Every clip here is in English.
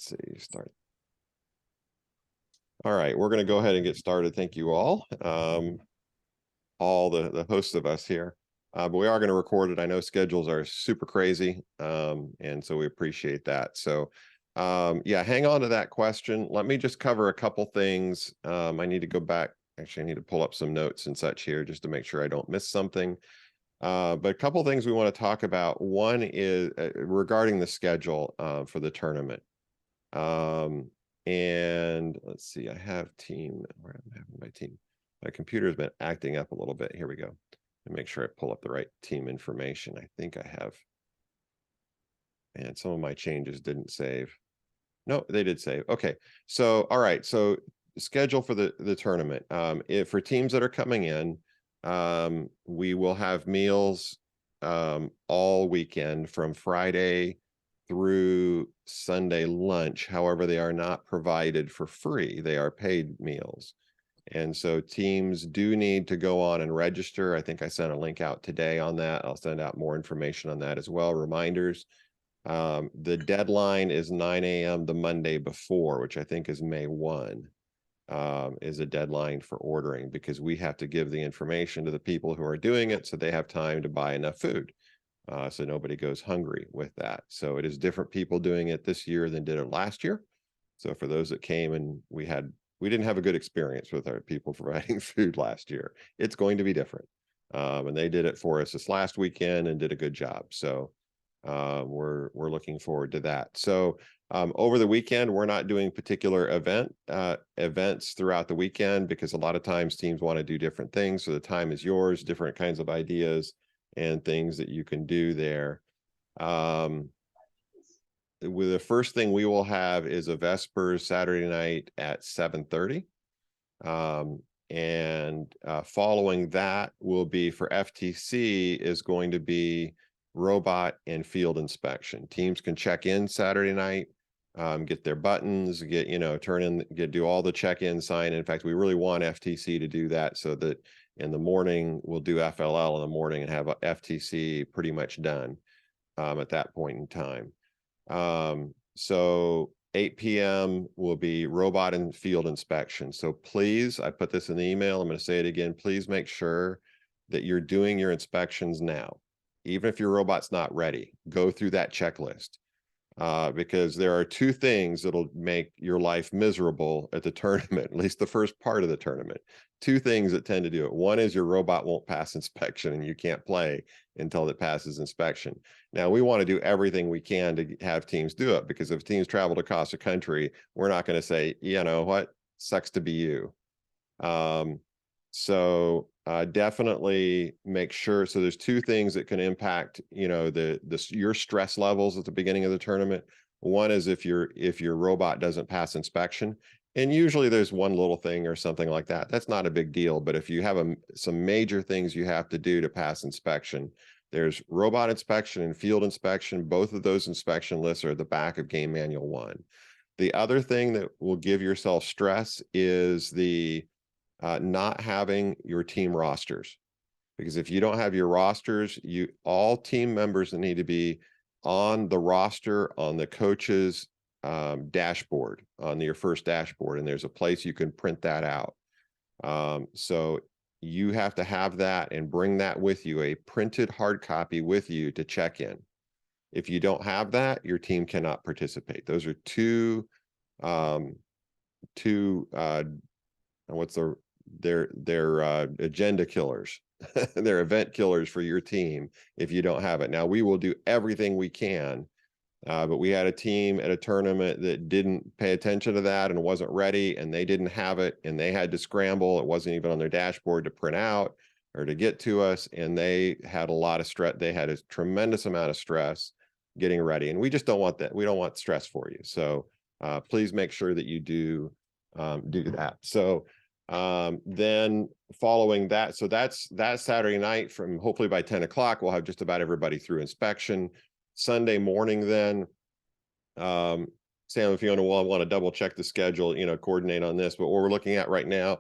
see, start. All right, we're going to go ahead and get started. Thank you all the hosts of us here. But we are going to record it. I know schedules are super crazy, and so we appreciate that. So, yeah, hang on to that question. Let me just cover a couple things. I need to go back. Actually, I need to pull up some notes and such here just to make sure I don't miss something. But a couple things we want to talk about. One is regarding the schedule for the tournament. And let's see, I have team, where am I having my team? My computer's been acting up a little bit. Here we go. And make sure I pull up the right team information. I think I have, and some of my changes didn't save. No, they did save. Okay. So, all right. So schedule for the tournament. If for teams that are coming in, we will have meals all weekend from Friday through Sunday lunch. However, they are not provided for free. They are paid meals. And so teams do need to go on and register. I think I sent a link out today on that. I'll send out more information on that as well. Reminders. The deadline is 9 a.m. the Monday before, which I think is May 1, is a deadline for ordering, because we have to give the information to the people who are doing it so they have time to buy enough food. So nobody goes hungry with that. So it is different people doing it this year than did it last year. So for those that came and we didn't have a good experience with our people providing food last year, it's going to be different. And they did it for us this last weekend and did a good job. So we're looking forward to that. So over the weekend, we're not doing particular events throughout the weekend, because a lot of times teams want to do different things. So the time is yours, different kinds of ideas and things that you can do there. With the first thing we will have is a Vespers Saturday night at 7:30. And following that will be for FTC is going to be robot and field inspection. Teams can check in Saturday night, get their buttons, do all the check-in, sign. In fact, we really want FTC to do that, so that in the morning we'll do FLL in the morning and have FTC pretty much done at that point in time. So 8 p.m. will be robot and field inspection. So please, I put this in the email, I'm going to say it again, please make sure that you're doing your inspections now. Even if your robot's not ready, go through that checklist. Because there are two things that'll make your life miserable at the tournament, at least the first part of the tournament. Two things that tend to do it. One is your robot won't pass inspection and you can't play until it passes inspection. Now, we want to do everything we can to have teams do it, because if teams travel across the country, we're not going to say, you know what, sucks to be you. So definitely make sure. So there's two things that can impact, your stress levels at the beginning of the tournament. One is if your robot doesn't pass inspection, and usually there's one little thing or something like that. That's not a big deal. But if you have some major things you have to do to pass inspection, there's robot inspection and field inspection. Both of those inspection lists are at the back of Game Manual 1. The other thing that will give yourself stress is the not having your team rosters, because if you don't have your rosters, all team members that need to be on the roster on the coach's dashboard, on your first dashboard, and there's a place you can print that out. So you have to have that and bring that with you, a printed hard copy with you to check in. If you don't have that, your team cannot participate. Those are two they're agenda killers. They're event killers for your team if you don't have it. Now, we will do everything we can, but we had a team at a tournament that didn't pay attention to that and wasn't ready, and they didn't have it, and they had to scramble. It wasn't even on their dashboard to print out or to get to us, and they had a lot of stress. They had a tremendous amount of stress getting ready, and we just don't want that. We don't want stress for you. So please make sure that you do that. So then following that, so that's Saturday night. From hopefully by 10 o'clock, we'll have just about everybody through inspection. Sunday morning, then Sam and Fiona will want to double check the schedule, coordinate on this, but what we're looking at right now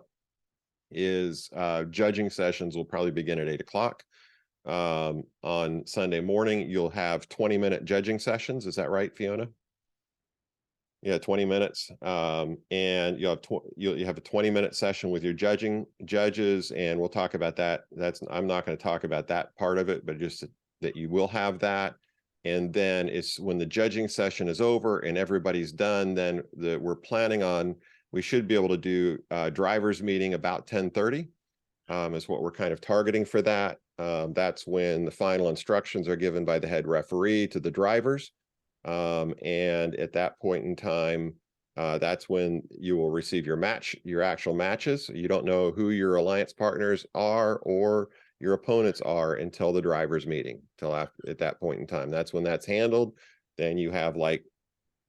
is judging sessions will probably begin at 8 o'clock. On Sunday morning, you'll have 20-minute judging sessions. Is that right, Fiona? Yeah, 20 minutes. And you have you have a 20-minute session with your judges, and we'll talk about that. I'm not going to talk about that part of it, but just that you will have that. And then it's when the judging session is over and everybody's done, then we're planning on, we should be able to do a driver's meeting about 10:30 is what we're kind of targeting for that. That's when the final instructions are given by the head referee to the drivers. And at that point in time, that's when you will receive your actual matches. You don't know who your alliance partners are or your opponents are until the drivers meeting, at that point in time. That's when that's handled. Then you have, like,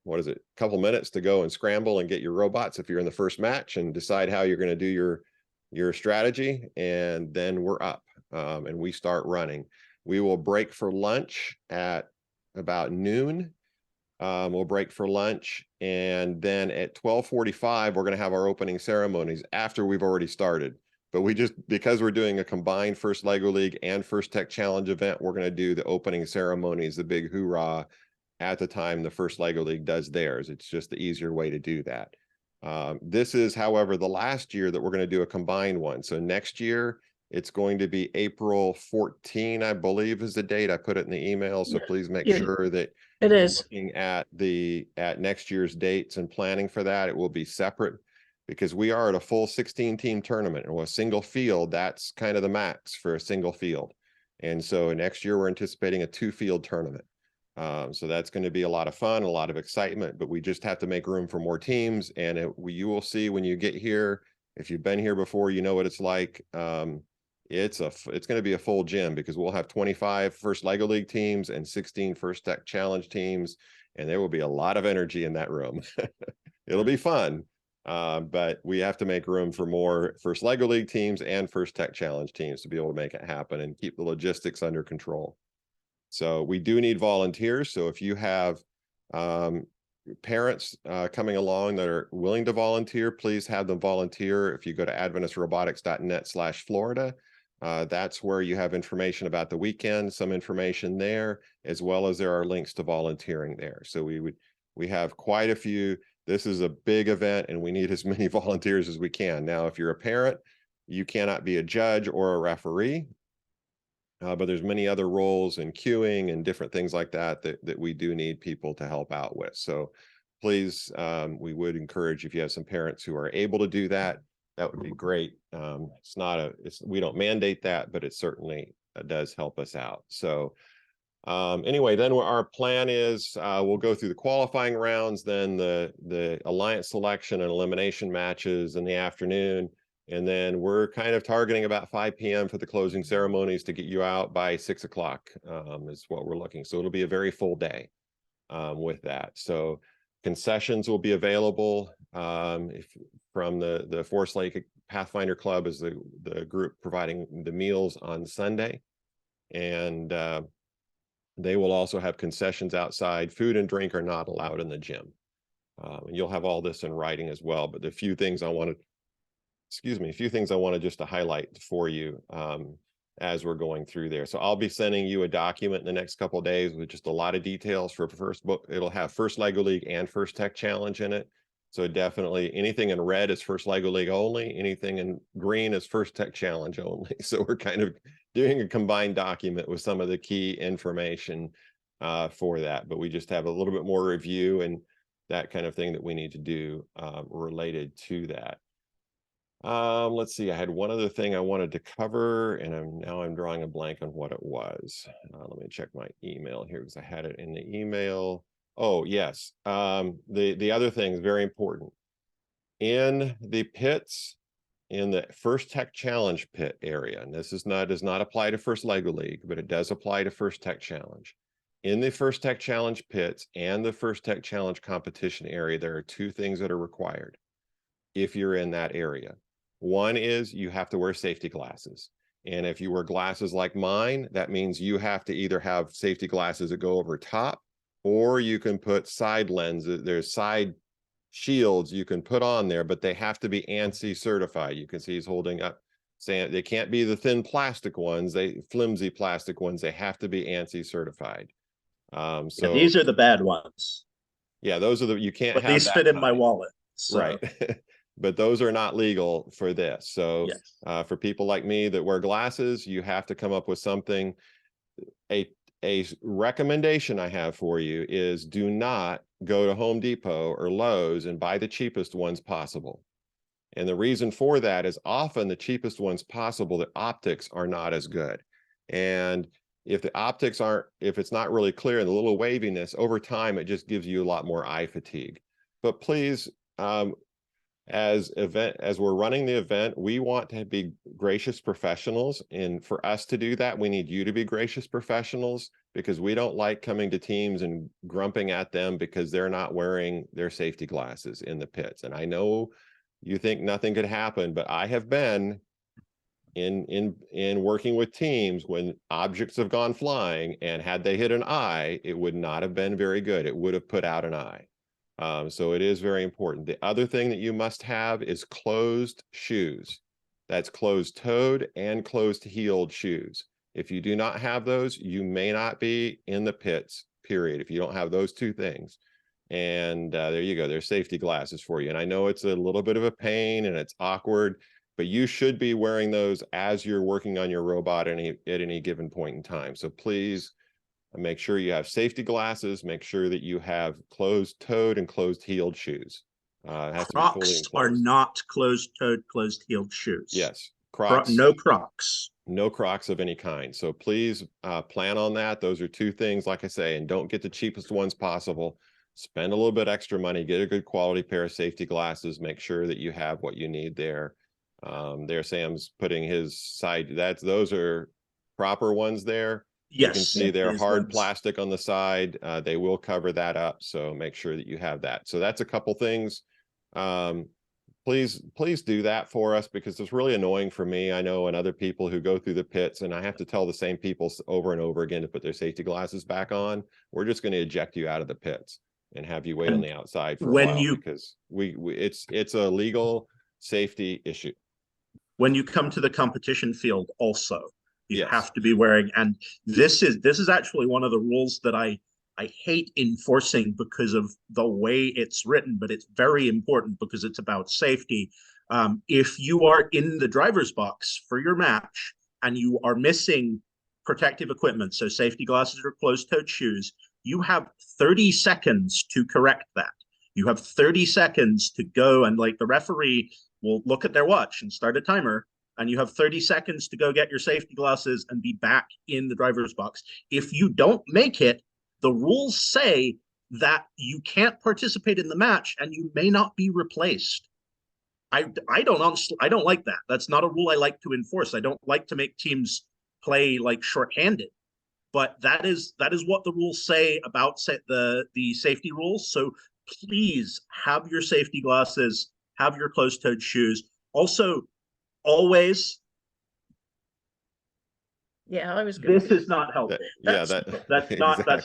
what is it, a couple minutes to go and scramble and get your robots if you're in the first match, and decide how you're going to do your strategy. And then we're up, and we start running. We will break for lunch at about noon. We'll break for lunch, and then at 12:45 we're going to have our opening ceremonies after we've already started. But because we're doing a combined first LEGO League and first Tech Challenge event, we're going to do the opening ceremonies, the big hoorah, at the time the first LEGO League does theirs. It's just the easier way to do that. This is, however, the last year that we're going to do a combined one. So next year it's going to be April 14, I believe, is the date. I put it in the email. So please make sure that it is looking at next year's dates and planning for that. It will be separate, because we are at a full 16-team tournament, or a single field. That's kind of the max for a single field. And so next year we're anticipating a 2-field tournament. So that's going to be a lot of fun, a lot of excitement, but we just have to make room for more teams. And you will see when you get here, if you've been here before, you know what it's like. It's going to be a full gym, because we'll have 25 first LEGO League teams and 16 first Tech Challenge teams, and there will be a lot of energy in that room. It'll be fun, but we have to make room for more first LEGO League teams and first Tech Challenge teams to be able to make it happen and keep the logistics under control. So we do need volunteers. So if you have parents coming along that are willing to volunteer, please have them volunteer. If you go to adventistrobotics.net/Florida, that's where you have information about the weekend, some information there, as well as there are links to volunteering there. So we have quite a few. This is a big event, and we need as many volunteers as we can. Now, if you're a parent, you cannot be a judge or a referee. But there's many other roles in queuing and different things like that we do need people to help out with. So please, we would encourage, if you have some parents who are able to do that, that would be great. We don't mandate that, but it certainly does help us out. So anyway, then our plan is we'll go through the qualifying rounds, then the alliance selection and elimination matches in the afternoon. And then we're kind of targeting about 5 p.m. for the closing ceremonies to get you out by 6 o'clock is what we're looking. So it'll be a very full day with that. So concessions will be available from the Forest Lake Pathfinder Club, is the group providing the meals on Sunday. And they will also have concessions outside. Food and drink are not allowed in the gym. And you'll have all this in writing as well. But a few things I wanted just to highlight for you as we're going through there. So I'll be sending you a document in the next couple of days with just a lot of details for first book. It'll have first LEGO League and first Tech Challenge in it. So definitely anything in red is first LEGO League only. Anything in green is first Tech Challenge only. So we're kind of doing a combined document with some of the key information for that. But we just have a little bit more review and that kind of thing that we need to do related to that. Let's see, I had one other thing I wanted to cover, and now I'm drawing a blank on what it was. Let me check my email here, because I had it in the email. Oh, yes. The other thing is very important. In the pits, in the first Tech Challenge pit area, and this does not apply to first LEGO League, but it does apply to first Tech Challenge. In the first Tech Challenge pits and the first Tech Challenge competition area, there are 2 things that are required if you're in that area. One is you have to wear safety glasses. And if you wear glasses like mine, that means you have to either have safety glasses that go over top, or you can put side lenses. There's side shields you can put on there, but they have to be ANSI certified. You can see he's holding up, saying they can't be the thin plastic ones, flimsy plastic ones. They have to be ANSI certified. So these are the bad ones. Yeah, those are the, you can't But have these that fit in my kind. wallet. So Right. But those are not legal for this. So yes. for people like me that wear glasses, you have to come up with something. A recommendation I have for you is do not go to Home Depot or Lowe's and buy the cheapest ones possible. And the reason for that is often the cheapest ones possible, the optics are not as good. And if the optics aren't, if it's not really clear and the little waviness over time, it just gives you a lot more eye fatigue. But please, as we're running the event, we want to be gracious professionals, and for us to do that, we need you to be gracious professionals, because we don't like coming to teams and grumping at them because they're not wearing their safety glasses in the pits. And I know you think nothing could happen, but I have been in working with teams when objects have gone flying, and had they hit an eye, it would not have been very good. It would have put out an eye. So it is very important. The other thing that you must have is closed shoes. That's closed-toed and closed-heeled shoes. If you do not have those, you may not be in the pits, period, if you don't have those two things. And there you go. There's safety glasses for you. And I know it's a little bit of a pain and it's awkward, but you should be wearing those as you're working on your robot at any given point in time. So please, make sure you have safety glasses. Make sure that you have closed-toed and closed-heeled shoes. It has to be fully Crocs are enclosed. not closed-toed, closed-heeled shoes. Yes, Crocs. No Crocs. No Crocs of any kind. So please plan on that. Those are two things, like I say, and don't get the cheapest ones possible. Spend a little bit extra money, get a good quality pair of safety glasses. Make sure that you have what you need there. There, Sam's putting his side. Those are proper ones there. Yes, you can see they're hard ones. plastic on the side. They will cover that up, so make sure that you have that. So that's a couple things. Please do that for us, because it's really annoying for me, I know, and other people who go through the pits, and I have to tell the same people over and over again to put their safety glasses back on. We're just going to eject you out of the pits and have you wait on the outside for a while, because it's a legal safety issue. When you come to the competition field also, you Yes. have to be wearing, and this is actually one of the rules that I hate enforcing because of the way it's written, but it's very important because it's about safety. If you are in the driver's box for your match and you are missing protective equipment, so safety glasses or closed-toed shoes, you have 30 seconds to correct that. You have 30 seconds to go, and like the referee will look at their watch and start a timer, and you have 30 seconds to go get your safety glasses and be back in the driver's box. If you don't make it, the rules say that you can't participate in the match and you may not be replaced. I don't like that. That's not a rule I like to enforce. I don't like to make teams play like shorthanded, but that is what the rules say about the safety rules. So please have your safety glasses, have your closed-toed shoes. Also, always. Yeah, I was. This is not helpful. That's exactly.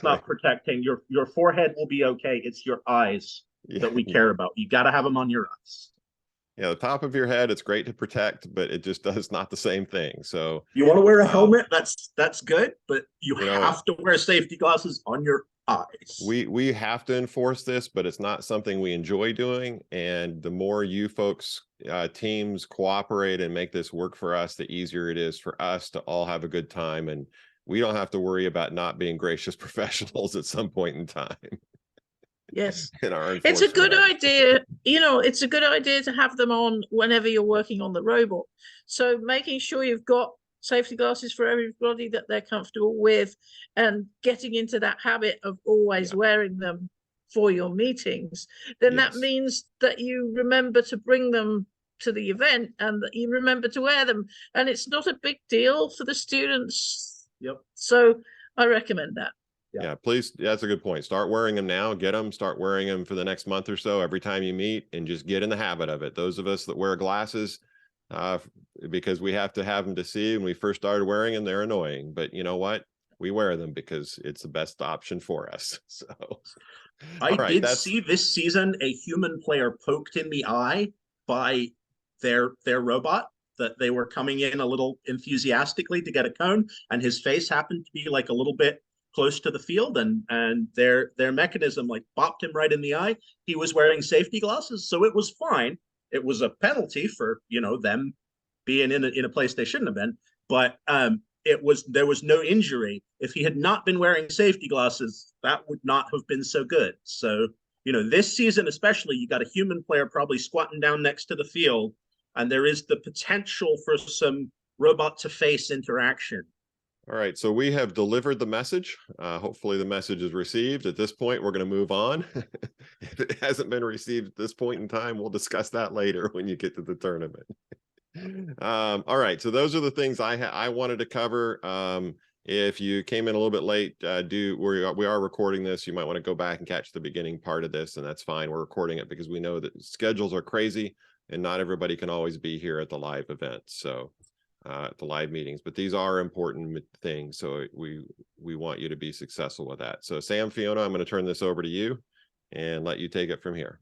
not protecting your forehead. Will be okay. It's your eyes that we care about. You got to have them on your eyes. Yeah, the top of your head, it's great to protect, but it just does not the same thing. So you want to wear a helmet, that's good, but you have to wear safety glasses on your eyes. We have to enforce this, but it's not something we enjoy doing. And the more you folks, teams cooperate and make this work for us, the easier it is for us to all have a good time. And we don't have to worry about not being gracious professionals at some point in time. Yes, it's a good idea. It's a good idea to have them on whenever you're working on the robot. So making sure you've got safety glasses for everybody that they're comfortable with, and getting into that habit of always wearing them for your meetings, then that means that you remember to bring them to the event and that you remember to wear them. And it's not a big deal for the students. Yep. So I recommend that. Yeah, please. That's a good point. Start wearing them now. Get them. Start wearing them for the next month or so every time you meet, and just get in the habit of it. Those of us that wear glasses, because we have to have them to see, when we first started wearing them, they're annoying. But you know what? We wear them because it's the best option for us. So I did see this season a human player poked in the eye by their robot, that they were coming in a little enthusiastically to get a cone, and his face happened to be like a little bit close to the field, and their mechanism like bopped him right in the eye. He was wearing safety glasses, so it was fine. It was a penalty for them being in a place they shouldn't have been, but there was no injury. If he had not been wearing safety glasses, that would not have been so good. So this season especially, you got a human player probably squatting down next to the field, and there is the potential for some robot to face interaction. All right, so we have delivered the message. Hopefully the message is received. At this point, we're going to move on. If it hasn't been received at this point in time, we'll discuss that later when you get to the tournament. All right, so those are the things I wanted to cover. If you came in a little bit late, we are recording this. You might want to go back and catch the beginning part of this, and that's fine. We're recording it because we know that schedules are crazy and not everybody can always be here at the live event. So at the live meetings, but these are important things. So we want you to be successful with that. So Sam, Fiona, I'm going to turn this over to you and let you take it from here.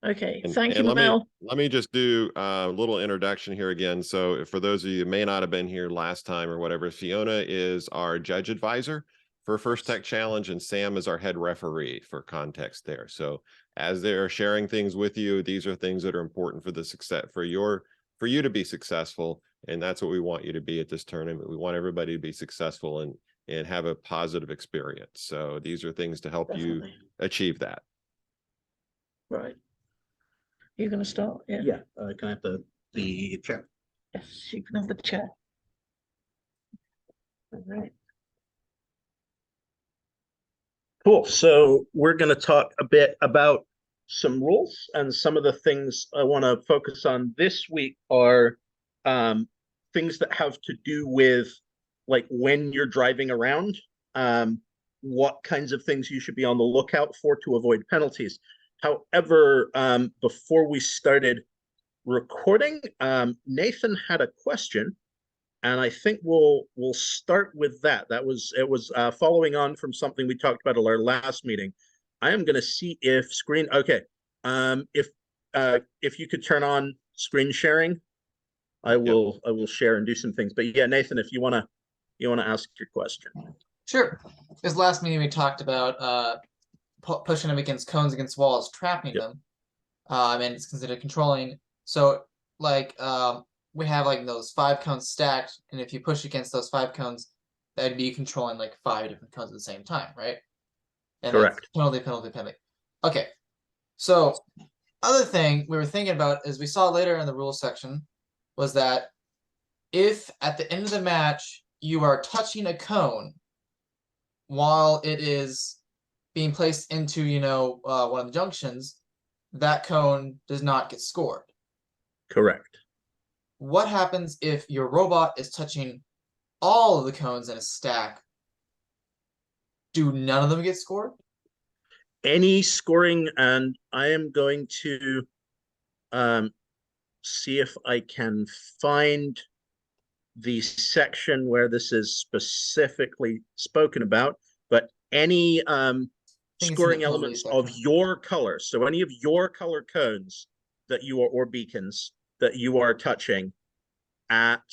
Okay, thank you, Mel. Let me just do a little introduction here again. So for those of you who may not have been here last time or whatever, Fiona is our judge advisor for First Tech Challenge, and Sam is our head referee for context there. So as they're sharing things with you, these are things that are important for the success for you to be successful, and that's what we want you to be at this tournament. We want everybody to be successful and have a positive experience. So these are things to help you achieve that. Right. You're going to start? Yeah. Yeah. Can I have the chair? Yes, you can have the chair. All right. Cool. So we're going to talk a bit about some rules, and some of the things I want to focus on this week are things that have to do with like when you're driving around, what kinds of things you should be on the lookout for to avoid penalties. However, before we started recording, Nathan had a question, and I think we'll start with that. It was following on from something we talked about at our last meeting. I am going to see if screen. Okay, if you could turn on screen sharing, I will share and do some things. But yeah, Nathan, if you wanna ask your question. Sure. This last meeting we talked about pushing them against cones against walls, trapping them, and it's considered controlling. So like we have like those 5 cones stacked, and if you push against those 5 cones, that'd be controlling like 5 different cones at the same time, right? And correct. Penalty. Okay. So other thing we were thinking about, as we saw later in the rules section, was that if at the end of the match you are touching a cone while it is being placed into one of the junctions, that cone does not get scored. Correct. What happens if your robot is touching all of the cones in a stack? Do none of them get scored? Any scoring, and I am going to see if I can find the section where this is specifically spoken about, but any scoring elements of your color, so any of your color cones that you are, or beacons that you are touching at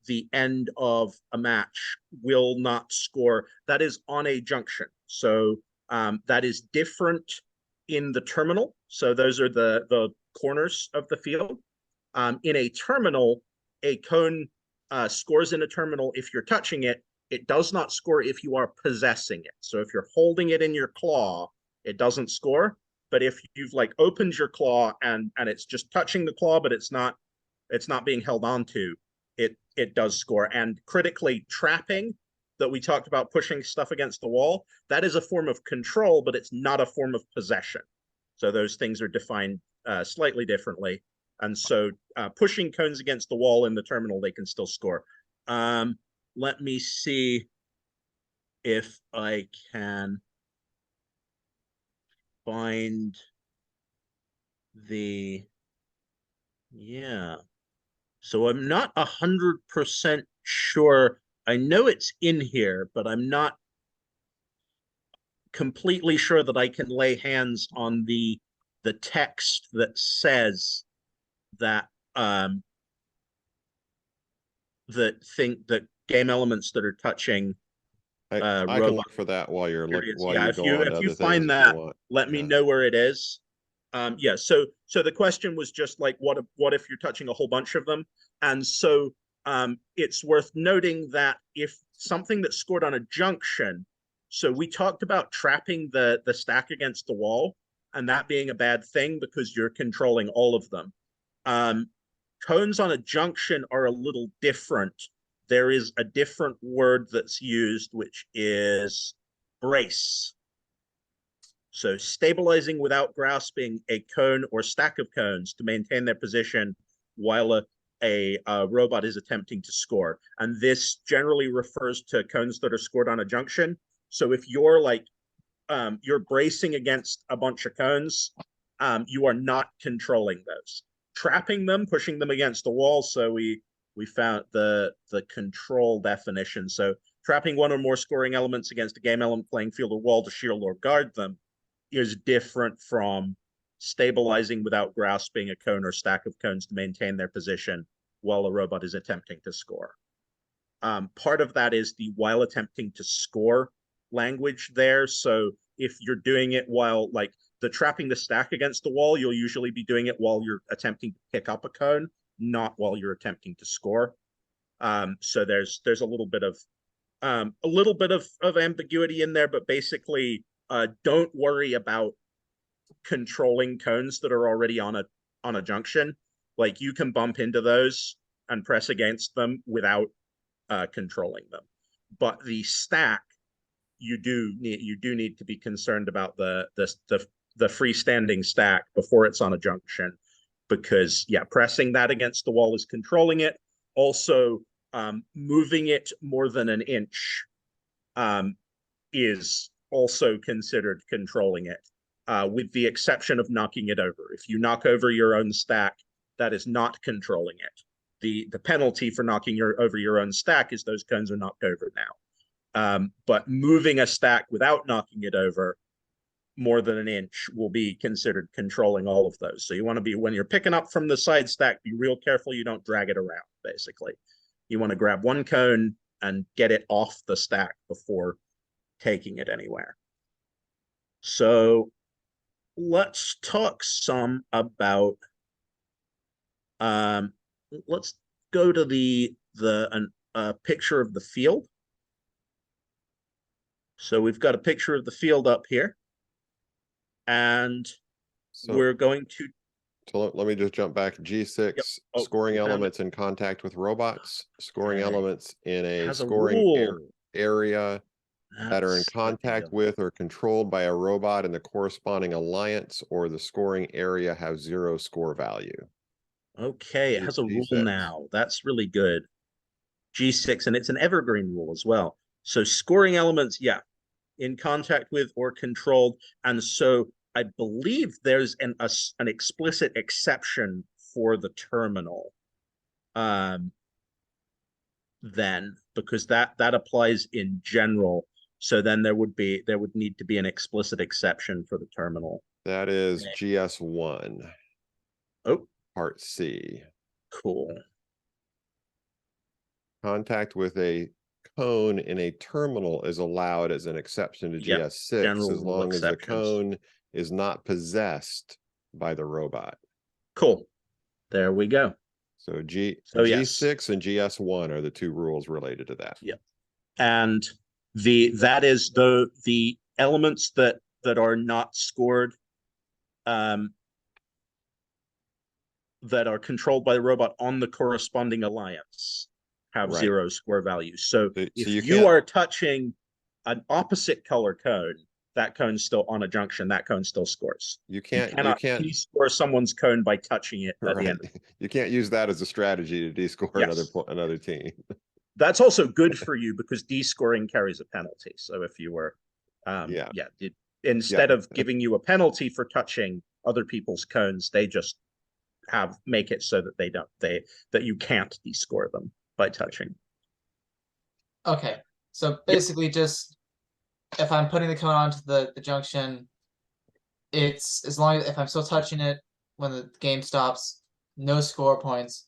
the end of a match will not score. That is on a junction. So that is different in the terminal. So those are the corners of the field. In a terminal, a cone scores in a terminal if you're touching it. It does not score if you are possessing it. So if you're holding it in your claw, it doesn't score. But if you've like opened your claw and it's just touching the claw, but it's not being held onto, it does score. And critically, trapping that we talked about, pushing stuff against the wall, that is a form of control, but it's not a form of possession. So those things are defined slightly differently. And so pushing cones against the wall in the terminal, they can still score. Let me see if I can find the, yeah. So I'm not 100% sure. I know it's in here, but I'm not completely sure that I can lay hands on the text that says that that game elements that are touching I can robot look for that while you're experience. while Yeah, you if go you on to if you other things find if that, you want. let me Yeah. know where it is. Yeah, so the question was just like, what if you're touching a whole bunch of them? And so it's worth noting that if something that's scored on a junction, so we talked about trapping the stack against the wall, and that being a bad thing because you're controlling all of them. Cones on a junction are a little different. There is a different word that's used, which is brace. So stabilizing without grasping a cone or stack of cones to maintain their position while a robot is attempting to score. And this generally refers to cones that are scored on a junction. So if you're like, you're bracing against a bunch of cones, you are not controlling those. Trapping them, pushing them against the wall. So we found the control definition. So trapping one or more scoring elements against a game element, playing field, or wall to shield or guard them is different from stabilizing without grasping a cone or stack of cones to maintain their position while a robot is attempting to score. Part of that is the while attempting to score language there. So if you're doing it while like the trapping the stack against the wall, you'll usually be doing it while you're attempting to pick up a cone, not while you're attempting to score. So there's a little bit of ambiguity in there, but basically don't worry about controlling cones that are already on a junction. Like you can bump into those and press against them without controlling them. But the stack, you do need to be concerned about the freestanding stack before it's on a junction, because yeah, pressing that against the wall is controlling it. Also, moving it more than an inch is also considered controlling it, with the exception of knocking it over. If you knock over your own stack, that is not controlling it. The penalty for knocking over your own stack is those cones are knocked over now. But moving a stack without knocking it over more than an inch will be considered controlling all of those. So you want to be, when you're picking up from the side stack, be real careful you don't drag it around, basically. You want to grab one cone and get it off the stack before taking it anywhere. So let's talk some about, let's go to the picture of the field. So we've got a picture of the field up here, and So we're going to. So let me just jump back. G6, Yep. Oh, scoring you found it? elements in contact with robots, scoring elements in a Has a scoring rule. area that are in That's the contact deal. with or controlled by a robot in the corresponding alliance, or the scoring area have 0 score value. Okay, it has a rule G6. now. That's really good. G6, and it's an evergreen rule as well. So scoring elements, yeah, in contact with or controlled. And so I believe there's an explicit exception for the terminal. Then, because that applies in general. So then there would need to be an explicit exception for the terminal. That is GS1. Oh, Part C. cool. Contact with a cone in a terminal is allowed as an exception to Yep, GS6 general as long as the exceptions. cone is not possessed by the robot. Cool. There we go. So So yes. G6 and GS1 are the 2 rules related to that. Yep. And that is the elements that are not scored, that are controlled by the robot on the corresponding alliance have Right. 0 score values. So if you you are touching an opposite color cone, that cone's still on a junction, that cone still scores. You can't score someone's cone by touching it at the end. You can't use that as a strategy to descore another team. That's also good for you because descoring carries a penalty. So if you were instead of giving you a penalty for touching other people's cones, they just make it so that that you can't descore them by touching. Okay, so basically just if I'm putting the cone onto the junction, it's as long as if I'm still touching it when the game stops, no score points.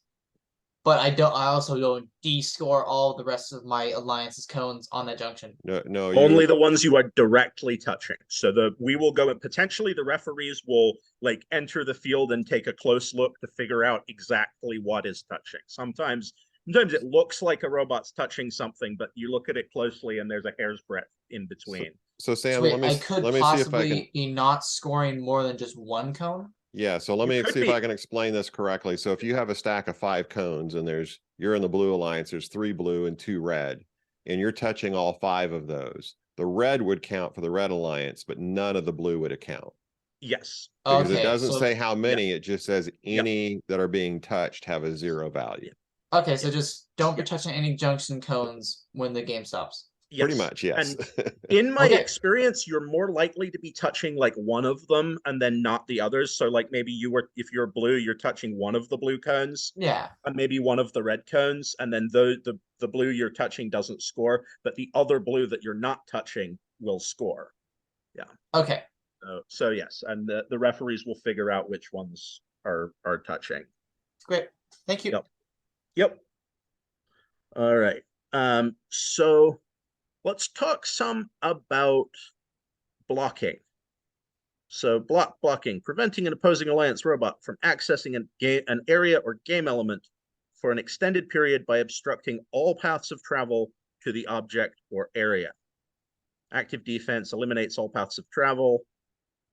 but I also don't descore all the rest of my alliance's cones on that junction. No, Only the ones you are directly touching. So we will go and potentially the referees will like enter the field and take a close look to figure out exactly what is touching. Sometimes it looks like a robot's touching something, but you look at it closely and there's a hair's breadth in between. So Sam, So wait, let me I could let me see if I can. possibly be not scoring more than just one cone. Yeah, so let You me could see if be. I can explain this correctly. So if you have a stack of 5 cones and you're in the blue alliance, there's 3 blue and 2 red, and you're touching all 5 of those. The red would count for the red alliance, but none of the blue would account. Yes. Because it Okay, doesn't so say how many, it just says any that are being touched have a 0 value. okay, so just don't be touching any junction cones when the game stops. Pretty much, yes. And in my Okay. experience, you're more likely to be touching like one of them and then not the others. So like maybe if you're blue, you're touching one of the blue cones Yeah. and maybe one of the red cones, and then the blue you're touching doesn't score, but the other blue that you're not touching will score. Yeah. Okay. So yes, and the referees will figure out which ones are touching. Great. Thank you. Yep. All right. So let's talk some about blocking. So blocking, preventing an opposing alliance robot from accessing an area or game element for an extended period by obstructing all paths of travel to the object or area. Active defense eliminates all paths of travel,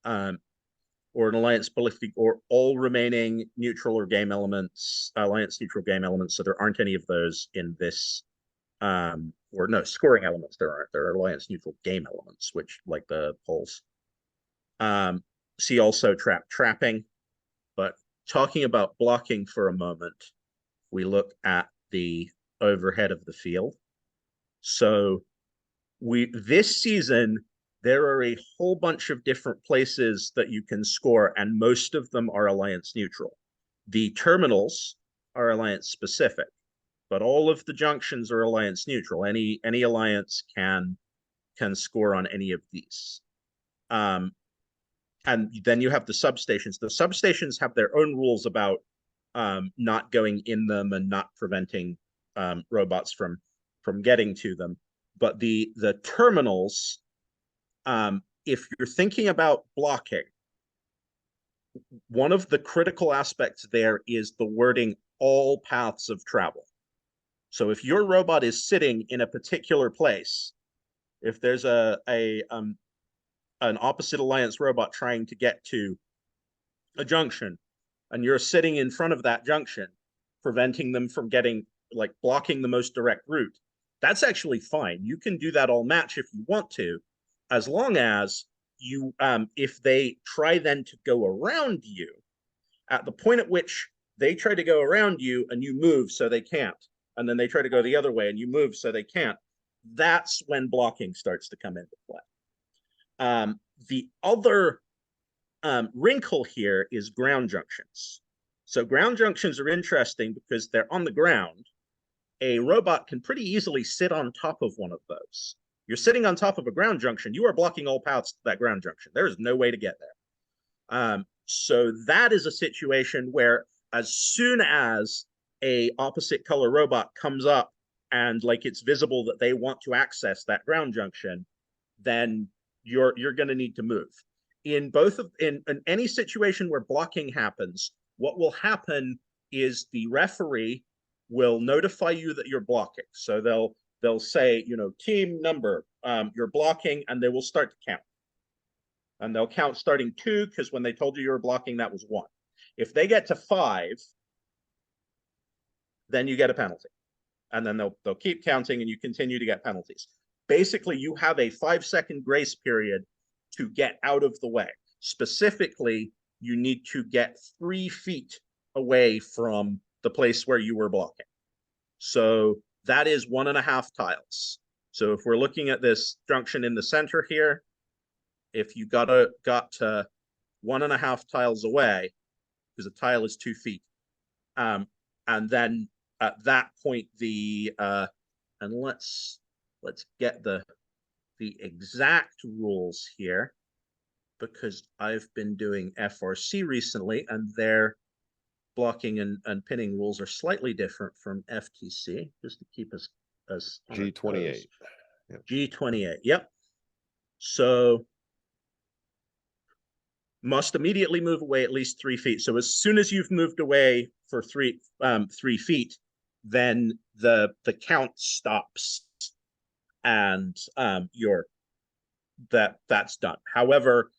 or an alliance ballistic, or all remaining neutral or game elements, alliance neutral game elements. So there aren't any of those in this, or no scoring elements. There aren't. There are alliance neutral game elements, which like the poles. See also trapping, but talking about blocking for a moment, we look at the overhead of the field. So this season, there are a whole bunch of different places that you can score, and most of them are alliance neutral. The terminals are alliance specific, but all of the junctions are alliance neutral. Any alliance can score on any of these. And then you have the substations. The substations have their own rules about not going in them and not preventing robots from getting to them. But the terminals, if you're thinking about blocking, one of the critical aspects there is the wording all paths of travel. So if your robot is sitting in a particular place, if there's an opposite alliance robot trying to get to a junction, and you're sitting in front of that junction, preventing them from getting, like blocking the most direct route, that's actually fine. You can do that all match if you want to, as long as you, if they try then to go around you, at the point at which they try to go around you and you move so they can't, and then they try to go the other way and you move so they can't, that's when blocking starts to come into play. The other wrinkle here is ground junctions. So ground junctions are interesting because they're on the ground. A robot can pretty easily sit on top of one of those. You're sitting on top of a ground junction, you are blocking all paths to that ground junction. There is no way to get there. So that is a situation where as soon as a opposite color robot comes up and like it's visible that they want to access that ground junction, then you're going to need to move. In any situation where blocking happens, what will happen is the referee will notify you that you're blocking. So they'll say, team number, you're blocking, and they will start to count. And they'll count starting 2, because when they told you you were blocking, that was 1. If they get to 5, then you get a penalty. And then they'll keep counting and you continue to get penalties. Basically, you have a 5-second grace period to get out of the way. Specifically, you need to get 3 feet away from the place where you were blocking. So that is 1.5 tiles. So if we're looking at this junction in the center here, if you got to 1.5 tiles away, because a tile is 2 feet, and then at that point and let's get the exact rules here, because I've been doing FRC recently and their blocking and pinning rules are slightly different from FTC, just to keep us on our G28. toes. Yep. G28. Yep. So must immediately move away at least 3 feet. So as soon as you've moved away for 3 feet, then the count stops, and that's done. However,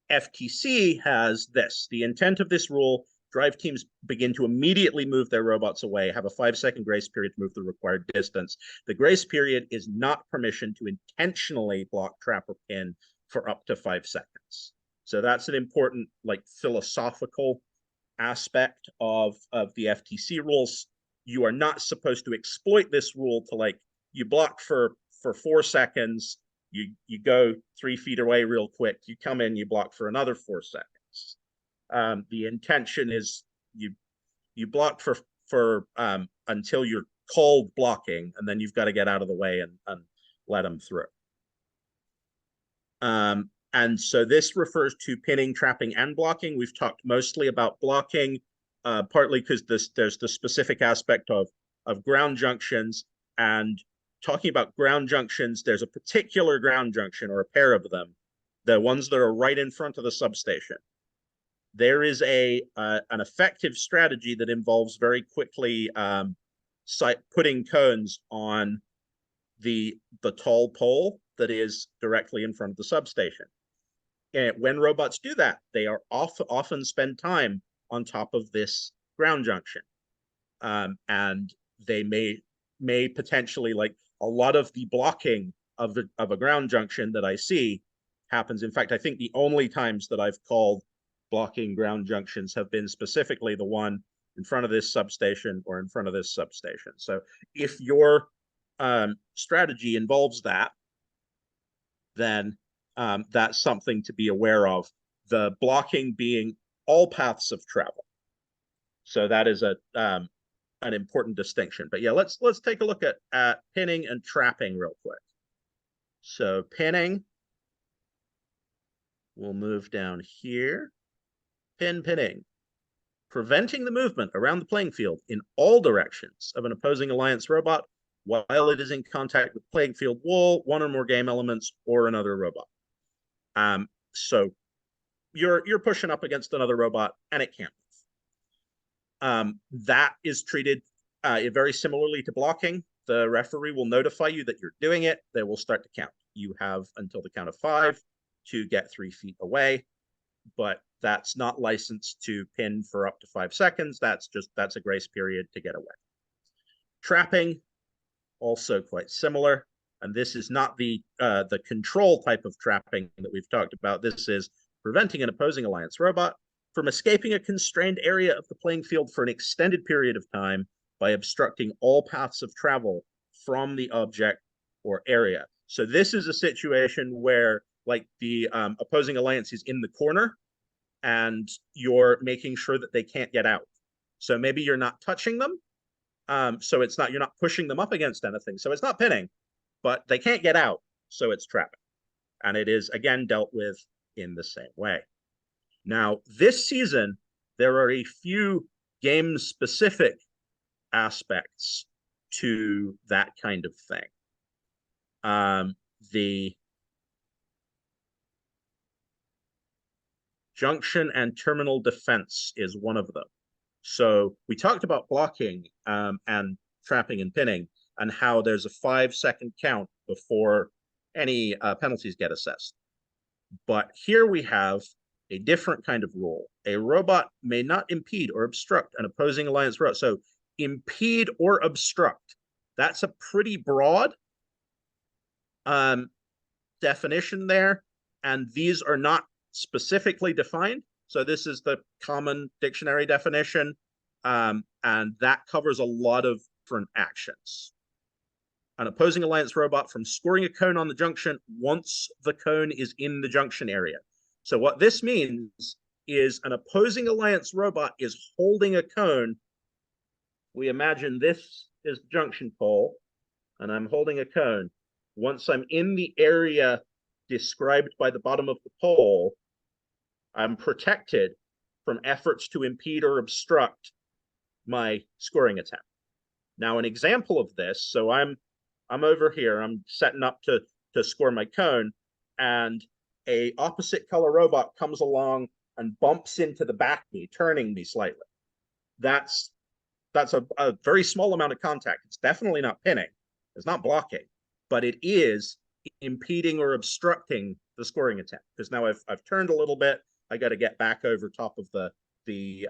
FTC has this: the intent of this rule, drive teams begin to immediately move their robots away, have a 5-second grace period to move the required distance. The grace period is not permission to intentionally block, trap, or pin for up to 5 seconds. So that's an important, like, philosophical aspect of the FTC rules. You are not supposed to exploit this rule to, like, you block for 4 seconds, you go 3 feet away real quick, you come in, you block for another 4 seconds. The intention is you block for until you're called blocking, and then you've got to get out of the way and let them through. And so this refers to pinning, trapping, and blocking. We've talked mostly about blocking, partly because there's the specific aspect of ground junctions. And talking about ground junctions, there's a particular ground junction, or a pair of them, the ones that are right in front of the substation. There is an effective strategy that involves very quickly putting cones on the tall pole that is directly in front of the substation. And when robots do that, they are often spend time on top of this ground junction, and they may potentially, like, a lot of the blocking of a ground junction that I see happens. In fact, I think the only times that I've called blocking ground junctions have been specifically the one in front of this substation or in front of this substation. So if your strategy involves that, then that's something to be aware of. The blocking being all paths of travel. So that is an important distinction. But yeah, let's take a look at pinning and trapping real quick. So pinning, we'll move down here. Pinning, preventing the movement around the playing field in all directions of an opposing alliance robot while it is in contact with playing field wall, one or more game elements, or another robot. So you're pushing up against another robot and it can't move. That is treated very similarly to blocking. The referee will notify you that you're doing it. They will start to count. You have until the count of 5 to get 3 feet away, but that's not licensed to pin for up to 5 seconds. That's a grace period to get away. Trapping, also quite similar. And this is not the control type of trapping that we've talked about. This is preventing an opposing alliance robot from escaping a constrained area of the playing field for an extended period of time by obstructing all paths of travel from the object or area. So this is a situation where, like, the opposing alliance is in the corner and you're making sure that they can't get out. So maybe you're not touching them. So you're not pushing them up against anything. So it's not pinning, but they can't get out. So it's trapping. And it is, again, dealt with in the same way. Now, this season, there are a few game-specific aspects to that kind of thing. The junction and terminal defense is one of them. So we talked about blocking and trapping and pinning, and how there's a 5-second count before any penalties get assessed. But here we have a different kind of rule. A robot may not impede or obstruct an opposing alliance robot. So impede or obstruct, that's a pretty broad definition there. And these are not specifically defined. So this is the common dictionary definition. And that covers a lot of different actions. An opposing alliance robot from scoring a cone on the junction once the cone is in the junction area. So what this means is an opposing alliance robot is holding a cone. We imagine this is the junction pole, and I'm holding a cone. Once I'm in the area described by the bottom of the pole, I'm protected from efforts to impede or obstruct my scoring attempt. Now, an example of this, so I'm over here, I'm setting up to score my cone, and a opposite color robot comes along and bumps into the back of me, turning me slightly. That's a very small amount of contact. It's definitely not pinning. It's not blocking, but it is impeding or obstructing the scoring attempt. Because now I've turned a little bit. I got to get back over top of the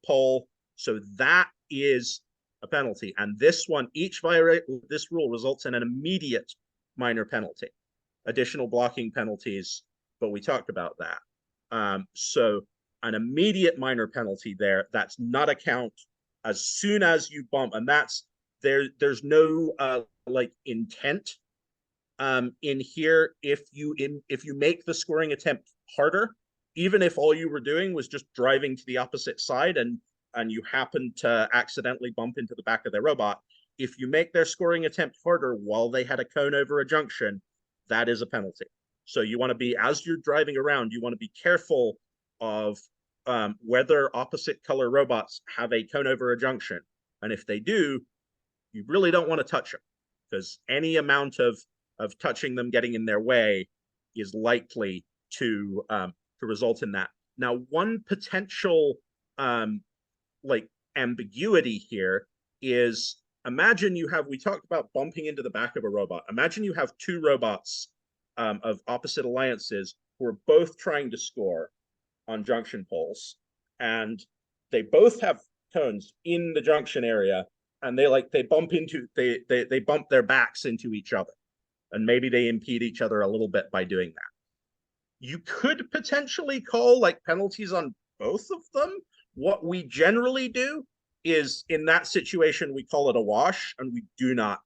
pole. So that is a penalty. And this one, this rule results in an immediate minor penalty. Additional blocking penalties, but we talked about that. So an immediate minor penalty there. That's not a count. As soon as you bump, and that's there's no like intent in here. If you make the scoring attempt harder, even if all you were doing was just driving to the opposite side and you happen to accidentally bump into the back of their robot, if you make their scoring attempt harder while they had a cone over a junction, that is a penalty. So you want to be, as you're driving around, you want to be careful of whether opposite color robots have a cone over a junction. And if they do, you really don't want to touch them, because any amount of touching them, getting in their way, is likely to result in that. Now, one potential like ambiguity here is, imagine we talked about bumping into the back of a robot. Imagine you have two robots of opposite alliances who are both trying to score on junction poles, and they both have cones in the junction area, and they bump their backs into each other, and maybe they impede each other a little bit by doing that. You could potentially call like penalties on both of them. What we generally do is, in that situation, we call it a wash, and we do not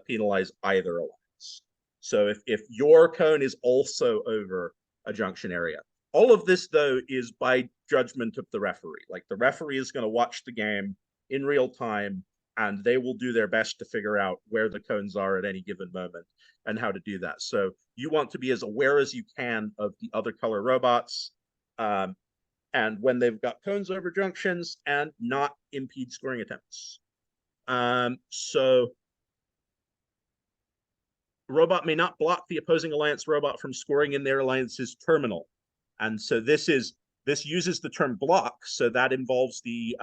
penalize either alliance. So if your cone is also over a junction area. All of this, though, is by judgment of the referee. Like, the referee is going to watch the game in real time, and they will do their best to figure out where the cones are at any given moment and how to do that. So you want to be as aware as you can of the other color robots, and when they've got cones over junctions, and not impede scoring attempts. So robot may not block the opposing alliance robot from scoring in their alliance's terminal. And so this uses the term block, so that involves the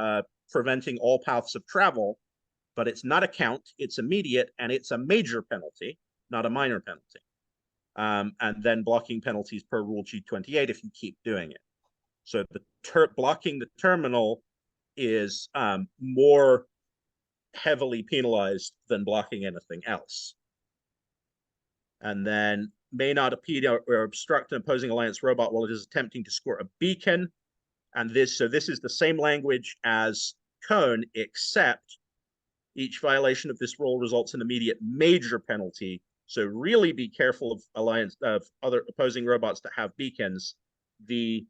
preventing all paths of travel, but it's not a count, it's immediate, and it's a major penalty, not a minor penalty. And then blocking penalties per Rule G28 if you keep doing it. So blocking the terminal is more heavily penalized than blocking anything else. And then may not impede or obstruct an opposing alliance robot while it is attempting to score a beacon. And this is the same language as cone, except each violation of this rule results in immediate major penalty. So really be careful of other opposing robots that have beacons. The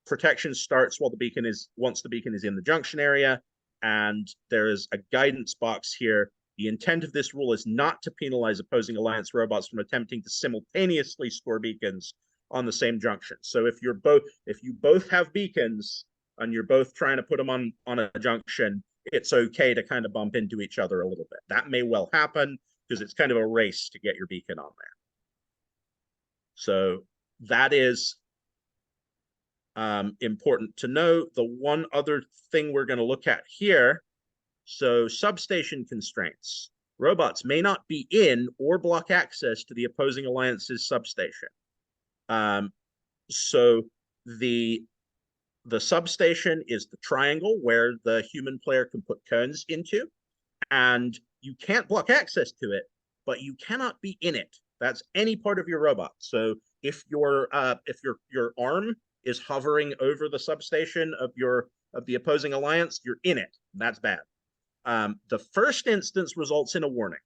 protection starts once the beacon is in the junction area, and there is a guidance box here. The intent of this rule is not to penalize opposing alliance robots from attempting to simultaneously score beacons on the same junction. So if you both have beacons and you're both trying to put them on a junction, it's okay to kind of bump into each other a little bit. That may well happen because it's kind of a race to get your beacon on there. So that is important to know. The one other thing we're going to look at here, so substation constraints. Robots may not be in or block access to the opposing alliance's substation. So the substation is the triangle where the human player can put cones into, and you can't block access to it, but you cannot be in it. That's any part of your robot. So if your arm is hovering over the substation of the opposing alliance, you're in it. And that's bad. The first instance results in a warning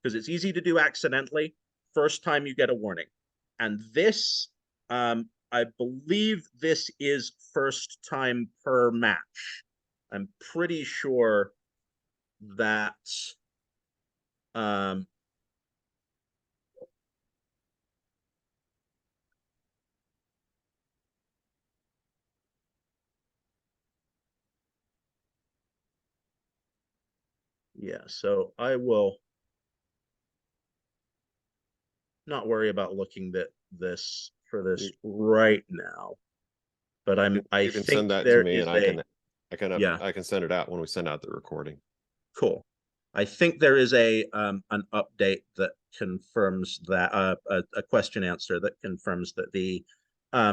because it's easy to do accidentally. First time you get a warning. And this, I believe this is first time per match. I'm pretty sure that Yeah, so I will not worry about looking at this for this right now. But I You can think send that to there me is and yeah, I can send it out when we send out the recording. cool. I think there is an update that confirms that a question answer that confirms that the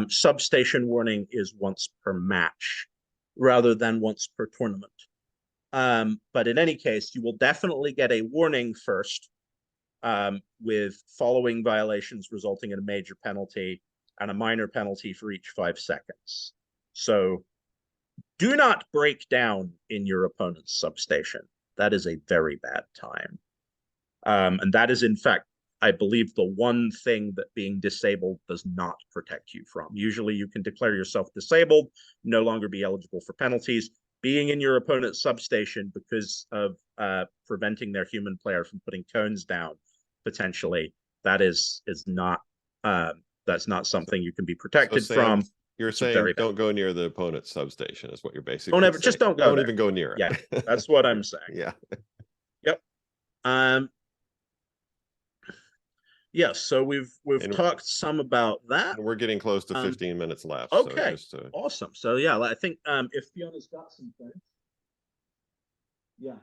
substation warning is once per match rather than once per tournament. But in any case, you will definitely get a warning first with following violations resulting in a major penalty and a minor penalty for each 5 seconds. So do not break down in your opponent's substation. That is a very bad time. And that is, in fact, I believe the one thing that being disabled does not protect you from. Usually you can declare yourself disabled, no longer be eligible for penalties. Being in your opponent's substation because of preventing their human player from putting cones down, potentially, that is not that's not something you can be protected Sam, from. You're It's saying very don't go near the opponent's substation is what you're basically don't ever saying. just don't go Don't there. even go near it. Yeah, that's what I'm saying. Yeah. Yep. Yes, so we've And- talked some about that. And we're getting close to 15 minutes left. Okay, So just awesome. So yeah, I think if Fiona's got some things, yeah,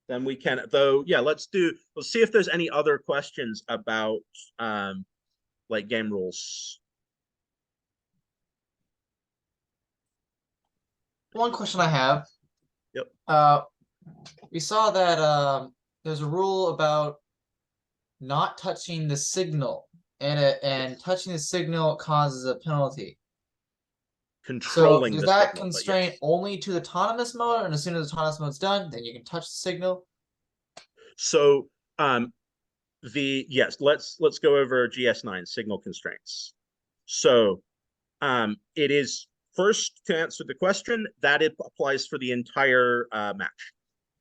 then we can. Though, yeah, let's see if there's any other questions about like game rules. One question I have. Yep. We saw that there's a rule about not touching the signal, and touching the signal causes a penalty. So Controlling does the that signal, but constrain yes. only to the autonomous mode, and as soon as the autonomous mode's done, then you can touch the signal? So yes, let's go over GS9 signal constraints. So it is first to answer the question that it applies for the entire match.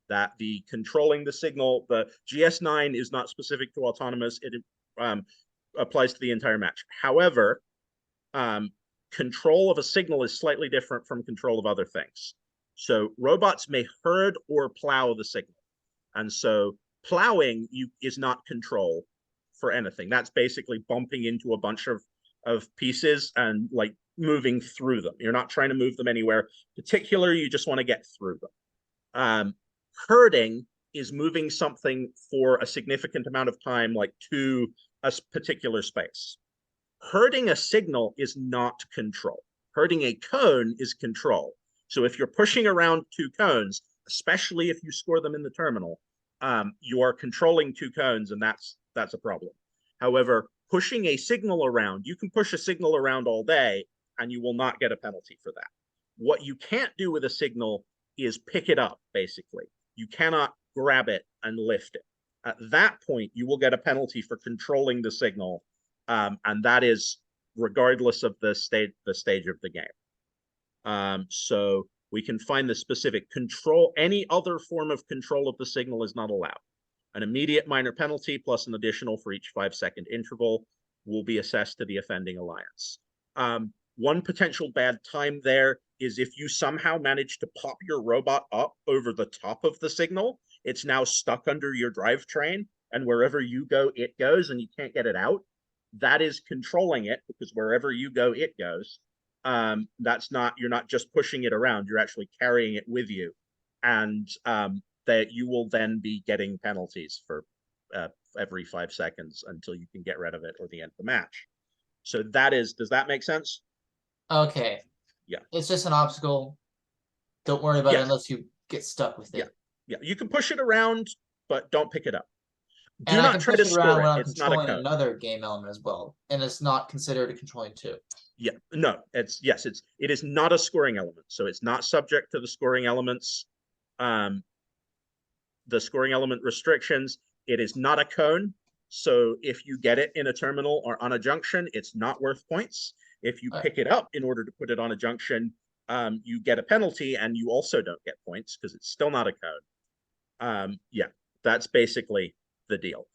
That the controlling the signal, the GS9 is not specific to autonomous. It applies to the entire match. However, control of a signal is slightly different from control of other things. So robots may herd or plow the signal. And so plowing is not control for anything. That's basically bumping into a bunch of pieces and like moving through them. You're not trying to move them anywhere particular. You just want to get through them. Herding is moving something for a significant amount of time, like to a particular space. Herding a signal is not control. Herding a cone is control. So if you're pushing around 2 cones, especially if you score them in the terminal, you are controlling 2 cones, and that's a problem. However, pushing a signal around, you can push a signal around all day, and you will not get a penalty for that. What you can't do with a signal is pick it up, basically. You cannot grab it and lift it. At that point, you will get a penalty for controlling the signal, and that is regardless of the stage of the game. So we can find the specific control. Any other form of control of the signal is not allowed. An immediate minor penalty plus an additional for each 5-second interval will be assessed to the offending alliance. One potential bad time there is if you somehow manage to pop your robot up over the top of the signal, it's now stuck under your drivetrain, and wherever you go, it goes, and you can't get it out. That is controlling it, because wherever you go, it goes. That's not, you're not just pushing it around, you're actually carrying it with you. And that you will then be getting penalties for every 5 seconds until you can get rid of it or the end of the match. So that is, does that make sense? Okay. Yeah. It's just an obstacle. Don't worry about it unless you get stuck with it. Yeah, you can push it around, but don't pick it up. And Do I not can try push to it around score when it. I'm It's not a controlling code. another game element as well, and it's not considered a controlling 2. Yeah, no, it is not a scoring element, so it's not subject to the scoring elements, the scoring element restrictions. It is not a cone, so if you get it in a terminal or on a junction, it's not worth points. If you pick it up in order to put it on a junction, you get a penalty, and you also don't get points because it's still not a code. Yeah, that's basically the deal.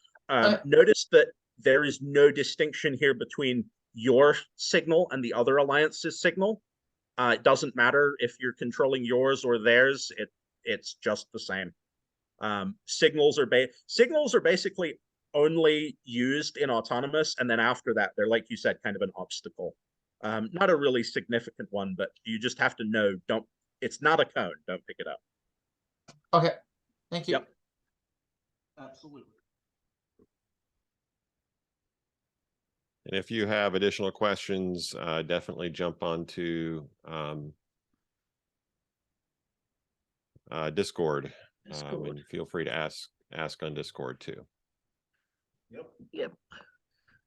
Notice that there is no distinction here between your signal and the other alliance's signal. It doesn't matter if you're controlling yours or theirs. It's just the same. Signals are basically only used in autonomous, and then after that, they're, like you said, kind of an obstacle. Not a really significant one, but you just have to know, it's not a cone, don't pick it up. Okay, thank you. Yep. Absolutely. And if you have additional questions, definitely jump onto Discord, and feel free to ask on Discord too. Yep.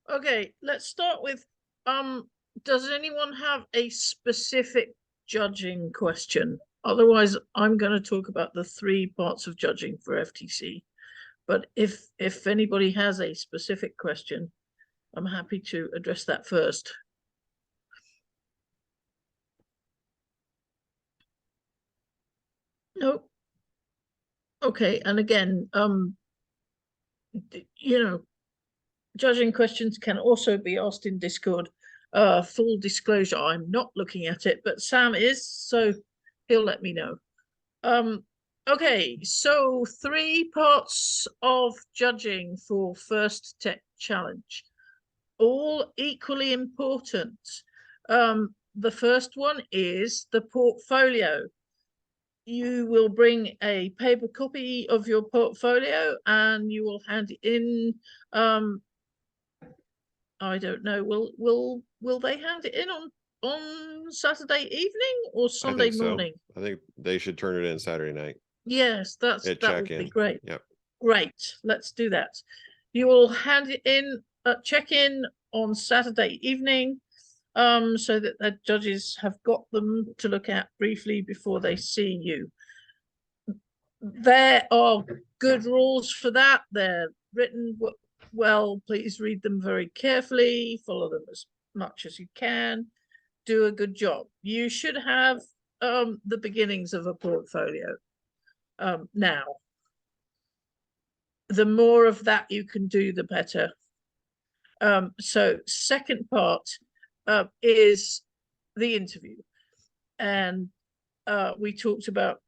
Okay, let's start with, does anyone have a specific judging question? Otherwise, I'm going to talk about the 3 parts of judging for FTC. But if anybody has a specific question, I'm happy to address that first. No. Okay, and again, you know, judging questions can also be asked in Discord. Full disclosure, I'm not looking at it, but Sam is, so he'll let me know. Okay, so 3 parts of judging for first tech challenge, all equally important. The first one is the portfolio. You will bring a paper copy of your portfolio and you will hand it in. I don't know, will they hand it in on Saturday evening or Sunday morning? I think they should turn it in Saturday night. Yes, that would be great. Yep. Great, let's do that. You will hand it in, check in on Saturday evening, so that the judges have got them to look at briefly before they see you. There are good rules for that. They're written well. Please read them very carefully, follow them as much as you can, do a good job. You should have the beginnings of a portfolio. Now, the more of that you can do, the better. So second part is the interview, and we talked about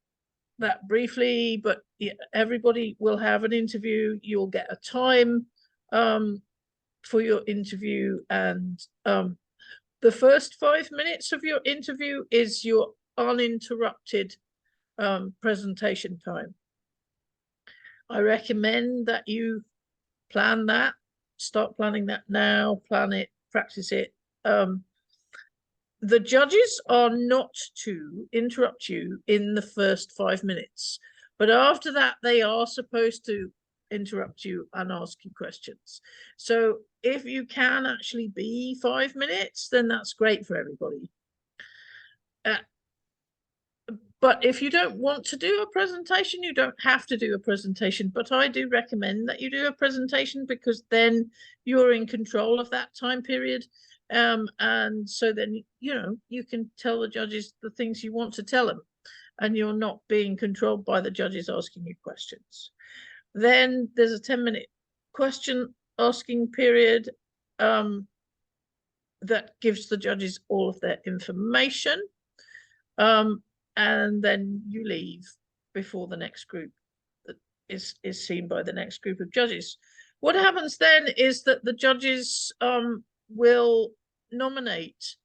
that briefly, but yeah, everybody will have an interview. You'll get a time for your interview, and the first 5 minutes of your interview is your uninterrupted presentation time. I recommend that you plan that, start planning that now, plan it, practice it. The judges are not to interrupt you in the first 5 minutes, but after that, they are supposed to interrupt you and ask you questions. So if you can actually be 5 minutes, then that's great for everybody. But if you don't want to do a presentation, you don't have to do a presentation. But I do recommend that you do a presentation, because then you're in control of that time period. And so then, you know, you can tell the judges the things you want to tell them, and you're not being controlled by the judges asking you questions. Then there's a 10-minute question asking period that gives the judges all of their information. And then you leave before the next group that is seen by the next group of judges. What happens then is that the judges will nominate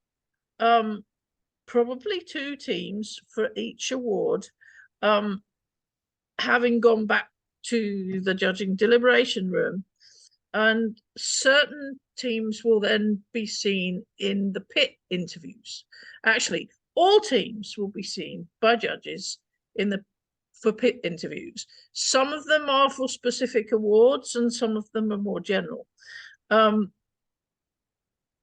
probably 2 teams for each award, having gone back to the judging deliberation room, and certain teams will then be seen in the pit interviews. Actually, all teams will be seen by judges for pit interviews. Some of them are for specific awards, and some of them are more general.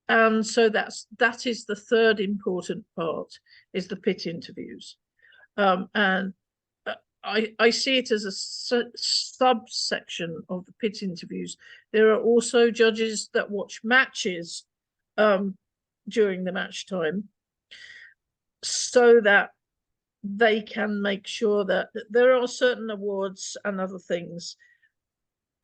And so that is the third important part, is the pit interviews. And I see it as a subsection of the pit interviews. There are also judges that watch matches during the match time, so that they can make sure that there are certain awards and other things.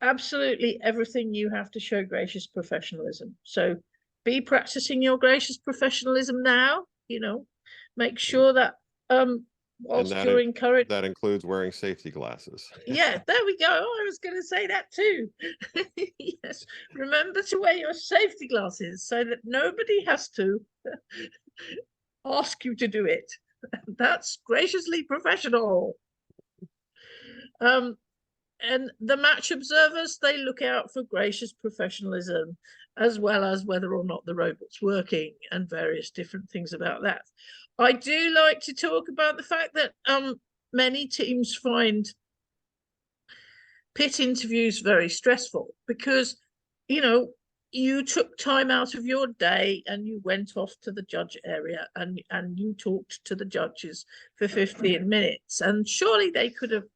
Absolutely everything you have to show gracious professionalism. So be practicing your gracious professionalism now, you know, make sure that whilst that you're in- encouraged. That includes wearing safety glasses. Yeah, there we go. I was going to say that too. Yes, remember to wear your safety glasses so that nobody has to ask you to do it. That's graciously professional. And the match observers, they look out for gracious professionalism, as well as whether or not the robot's working and various different things about that. I do like to talk about the fact that many teams find pit interviews very stressful because, you know, you took time out of your day and you went off to the judge area and you talked to the judges for 15 minutes. And surely they could have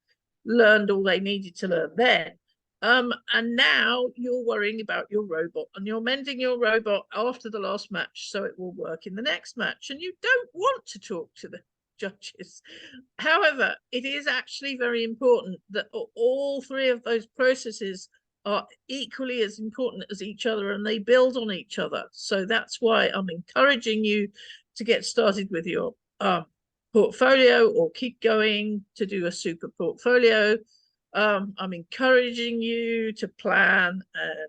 learned all they needed to learn then. And now you're worrying about your robot and you're mending your robot after the last match so it will work in the next match. And you don't want to talk to the judges. However, it is actually very important that all three of those processes are equally as important as each other and they build on each other. So that's why I'm encouraging you to get started with your portfolio or keep going to do a super portfolio. I'm encouraging you to plan and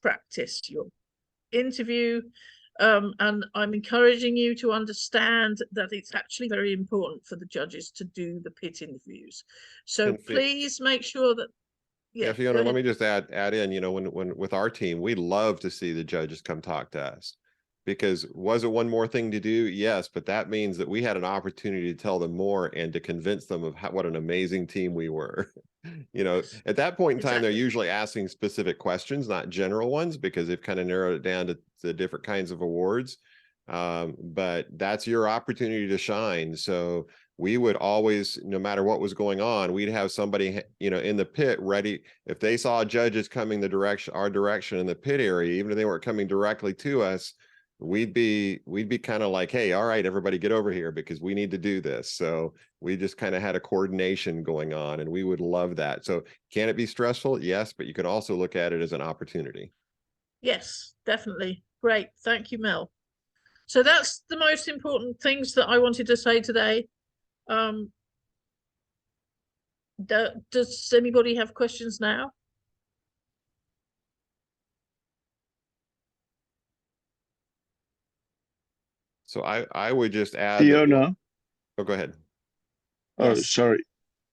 practice your interview. And I'm encouraging you to understand that it's actually very important for the judges to do the pit interviews. So please make sure that. Yeah, Fiona, let me just add in, you know, when with our team, we love to see the judges come talk to us. Because was it one more thing to do? Yes, but that means that we had an opportunity to tell them more and to convince them of what an amazing team we were. You know, at that point in time, they're usually asking specific questions, not general ones, because they've kind of narrowed it down to different kinds of awards. But that's your opportunity to shine. So we would always, no matter what was going on, we'd have somebody, you know, in the pit ready. If they saw judges coming our direction in the pit area, even if they weren't coming directly to us, we'd be kind of like, hey, all right, everybody get over here because we need to do this. So we just kind of had a coordination going on and we would love that. So can it be stressful? Yes, but you can also look at it as an opportunity. Yes, definitely. Great. Thank you, Mel. So that's the most important things that I wanted to say today. Does anybody have questions now? So I would just add Fiona. Oh, go ahead. Oh, Yes. sorry.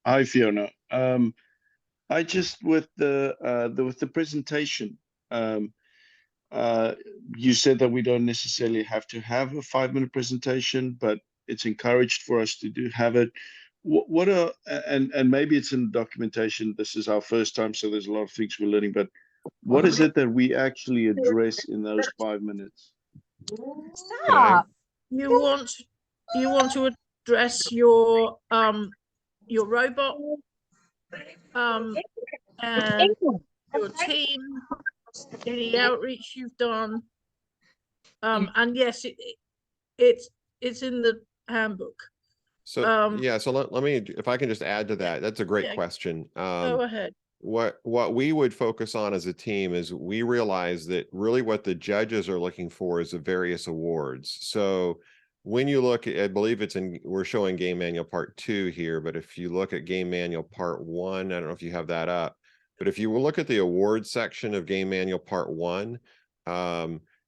Hi, Fiona. I just with the presentation, you said that we don't necessarily have to have a 5-minute presentation, but it's encouraged for us to have it. What are and maybe it's in the documentation. This is our first time, so there's a lot of things we're learning. But what is it that we actually address in those 5 minutes? Stop. You want to address your robot and your team, any outreach you've done. And yes, it's in the handbook. So yeah, so let me, if I can just add to that, that's a great question. Go ahead. What we would focus on as a team is we realize that really what the judges are looking for is the various awards. So when you look at, I believe we're showing Game Manual Part 2 here, but if you look at Game Manual Part 1, I don't know if you have that up, but if you will look at the awards section of Game Manual Part 1,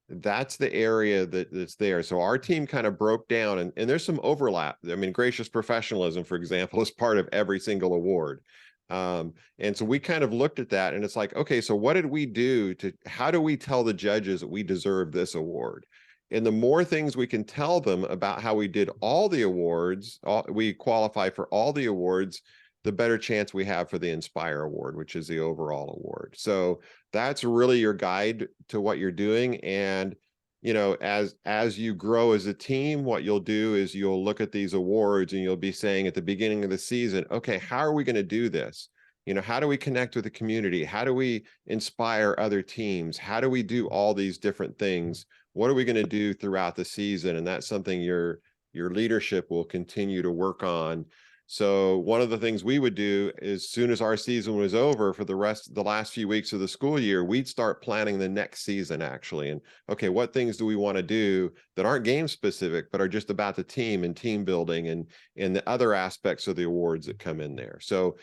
that's the area that's there. So our team kind of broke down and there's some overlap. I mean, gracious professionalism, for example, is part of every single award. And so we kind of looked at that and it's like, okay, so what did we do how do we tell the judges that we deserve this award? And the more things we can tell them about how we did all the awards, we qualify for all the awards, the better chance we have for the Inspire Award, which is the overall award. So that's really your guide to what you're doing. And, you know, as you grow as a team, what you'll do is you'll look at these awards and you'll be saying at the beginning of the season, okay, how are we going to do this? You know, how do we connect with the community? How do we inspire other teams? How do we do all these different things? What are we going to do throughout the season? And that's something your leadership will continue to work on. So one of the things we would do is, as soon as our season was over for the last few weeks of the school year, we'd start planning the next season actually. And okay, what things do we want to do that aren't game specific, but are just about the team and team building and the other aspects of the awards that come in there. So,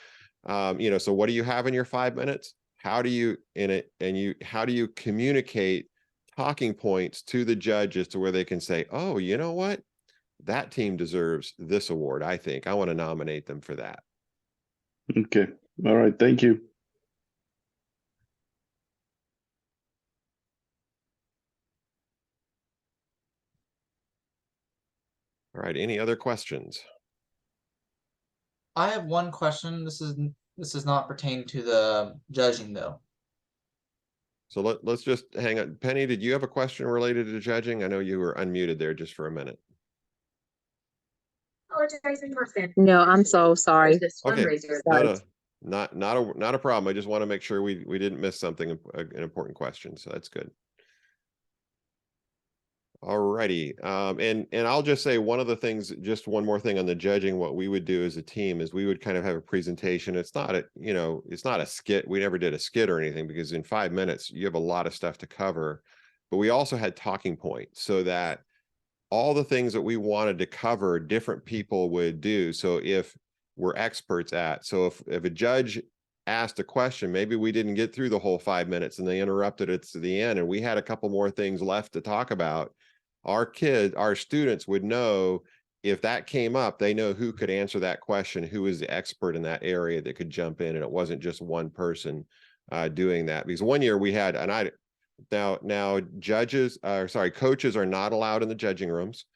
so what do you have in your 5 minutes? How do you how do you communicate talking points to the judges to where they can say, oh, you know what? That team deserves this award. I think I want to nominate them for that. Okay. All right. Thank you. All right. Any other questions? I have one question. This is not pertaining to the judging though. So let's just hang on. Penny, did you have a question related to judging? I know you were unmuted there just for a minute. No, I'm so sorry. Okay. Not a problem. I just want to make sure we didn't miss something, an important question. So that's good. All righty. And I'll just say one of the things, just one more thing on the judging, what we would do as a team is we would kind of have a presentation. It's not it's not a skit. We never did a skit or anything because in 5 minutes, you have a lot of stuff to cover. But we also had talking points so that all the things that we wanted to cover, different people would do. So if we're experts at, so if a judge asked a question, maybe we didn't get through the whole 5 minutes and they interrupted it to the end and we had a couple more things left to talk about, our students would know if that came up, they know who could answer that question, who is the expert in that area that could jump in, and it wasn't just one person doing that. Because one year we had, now coaches are not allowed in the judging rooms.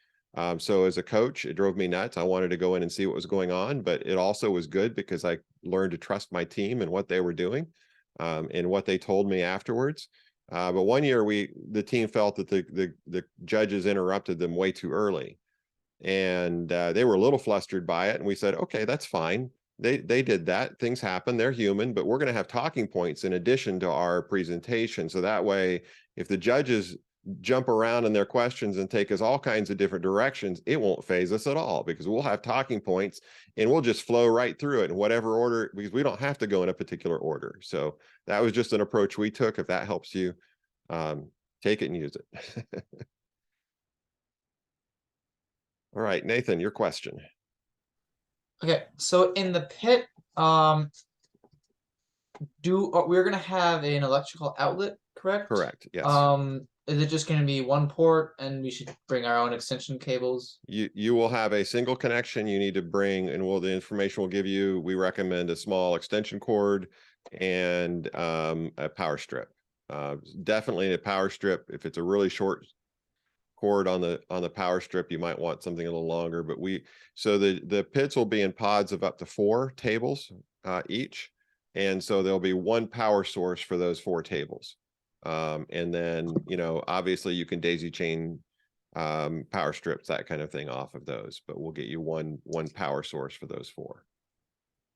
So as a coach, it drove me nuts. I wanted to go in and see what was going on, but it also was good because I learned to trust my team and what they were doing and what they told me afterwards. But one year the team felt that the judges interrupted them way too early, and they were a little flustered by it. And we said, okay, that's fine. They did that. Things happen. They're human, but we're going to have talking points in addition to our presentation. So that way, if the judges jump around in their questions and take us all kinds of different directions, it won't phase us at all because we'll have talking points and we'll just flow right through it in whatever order, because we don't have to go in a particular order. So that was just an approach we took. If that helps you, take it and use it. All right, Nathan, your question. Okay, so in the pit, we're gonna have an electrical outlet, correct? Correct. Yes. Is it just gonna be one port, and we should bring our own extension cables? You will have a single connection you need to bring, and the information we'll give you. We recommend a small extension cord and a power strip. Definitely a power strip. If it's a really short cord on the power strip, you might want something a little longer. But so the pits will be in pods of up to 4 tables each, and so there'll be one power source for those 4 tables. And then obviously you can daisy chain power strips, that kind of thing off of those, but we'll get you one power source for those 4,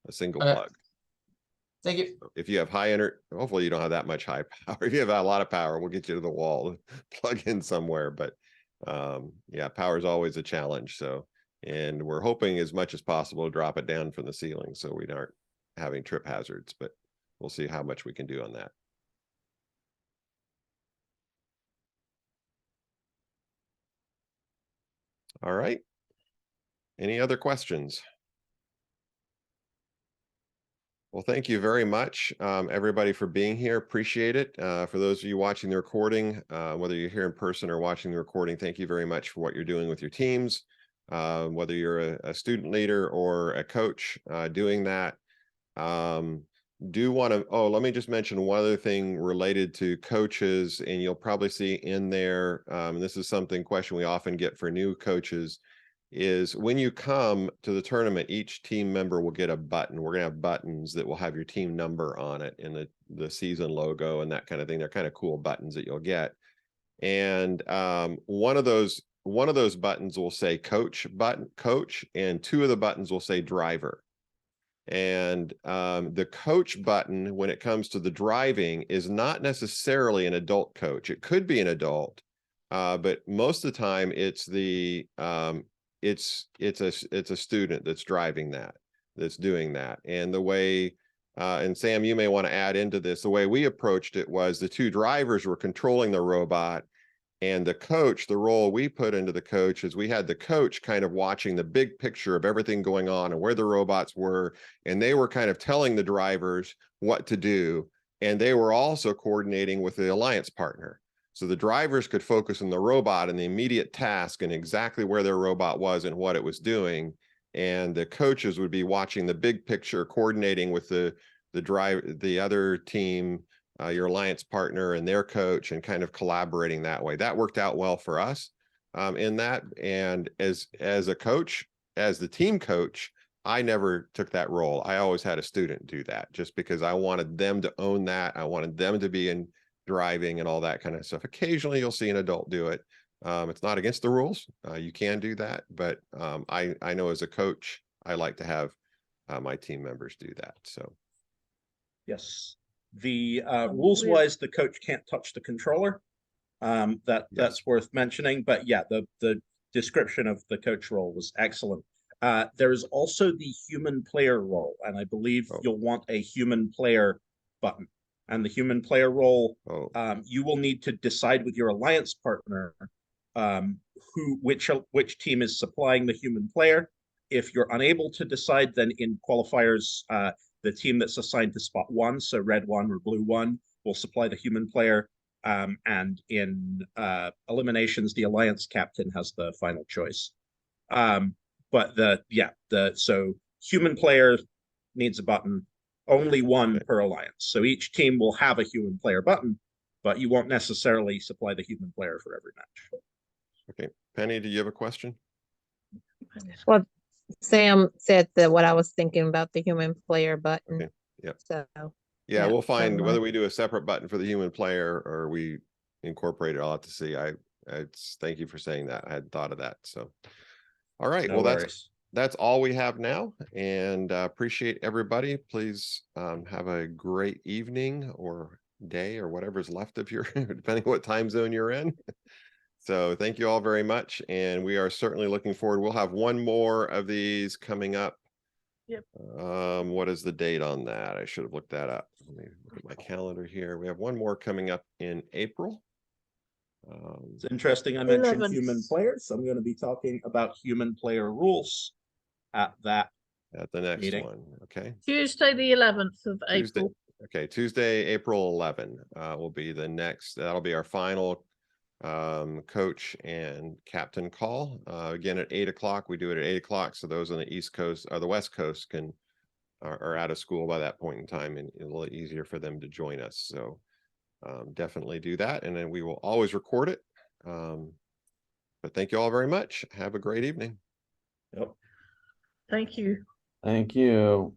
a single plug. Thank you. If you have hopefully you don't have that much high power. If you have a lot of power, we'll get you to the wall, plug in somewhere. But yeah, power is always a challenge. So, and we're hoping as much as possible to drop it down from the ceiling so we aren't having trip hazards, but we'll see how much we can do on that. All right. Any other questions? Well, thank you very much, everybody, for being here. Appreciate it. For those of you watching the recording, whether you're here in person or watching the recording, thank you very much for what you're doing with your teams. Whether you're a student leader or a coach doing that. Let me just mention one other thing related to coaches, and you'll probably see in there, this is question we often get for new coaches, is when you come to the tournament, each team member will get a button. We're going to have buttons that will have your team number on it and the season logo and that kind of thing. They're kind of cool buttons that you'll get. And one of those buttons will say coach, and 2 of the buttons will say driver. And the coach button, when it comes to the driving, is not necessarily an adult coach. It could be an adult, but most of the time it's the it's a student that's driving that, that's doing that. And the way, and Sam, you may want to add into this, the way we approached it was the two drivers were controlling the robot, and the coach, the role we put into the coach is we had the coach kind of watching the big picture of everything going on and where the robots were, and they were kind of telling the drivers what to do, and they were also coordinating with the alliance partner. So the drivers could focus on the robot and the immediate task and exactly where their robot was and what it was doing, and the coaches would be watching the big picture, coordinating with the other team, your alliance partner and their coach, and kind of collaborating that way. That worked out well for us in that. And as a coach, as the team coach, I never took that role. I always had a student do that, just because I wanted them to own that. I wanted them to be in driving and all that kind of stuff. Occasionally you'll see an adult do it. It's not against the rules. You can do that, but I know as a coach, I like to have my team members do that. So yes. The rules wise, the coach can't touch the controller. That's worth mentioning. But yeah, the description of the coach role was excellent. There is also the human player role, and I believe you'll want a human player button. And the human player role, you will need to decide with your alliance partner which team is supplying the human player. If you're unable to decide, then in qualifiers, the team that's assigned to spot 1, so red 1 or blue 1, will supply the human player. And in eliminations, the alliance captain has the final choice. But so human player needs a button, only one per alliance. So each team will have a human player button, but you won't necessarily supply the human player for every match. Okay, Penny, do you have a question? Well, Sam said that what I was thinking about the human player button. Okay. Yep. So yeah, we'll find so, whether we do a separate button for the human player or we incorporate it. I'll have to see. Thank you for saying that. I hadn't thought of that. So, all right. No well, worries. that's all we have now, and appreciate everybody. Please have a great evening or day or whatever's left of your, depending what time zone you're in. So thank you all very much, and we are certainly looking forward. We'll have one more of these coming up. Yep. What is the date on that? I should have looked that up. Let me look at my calendar here. We have one more coming up in April. It's interesting I mentioned 11th. human players. I'm going to be talking about human player rules at the next meeting. One. Okay. Tuesday, the 11th of Tuesday. April. Okay, Tuesday, April 11 will be the next. That'll be our final coach and captain call. Again at 8 o'clock. We do it at 8 o'clock. So those on the East Coast or the West Coast are out of school by that point in time, and a little easier for them to join us. So definitely do that, and then we will always record it. But thank you all very much. Have a great evening. Yep. Thank you. Thank you.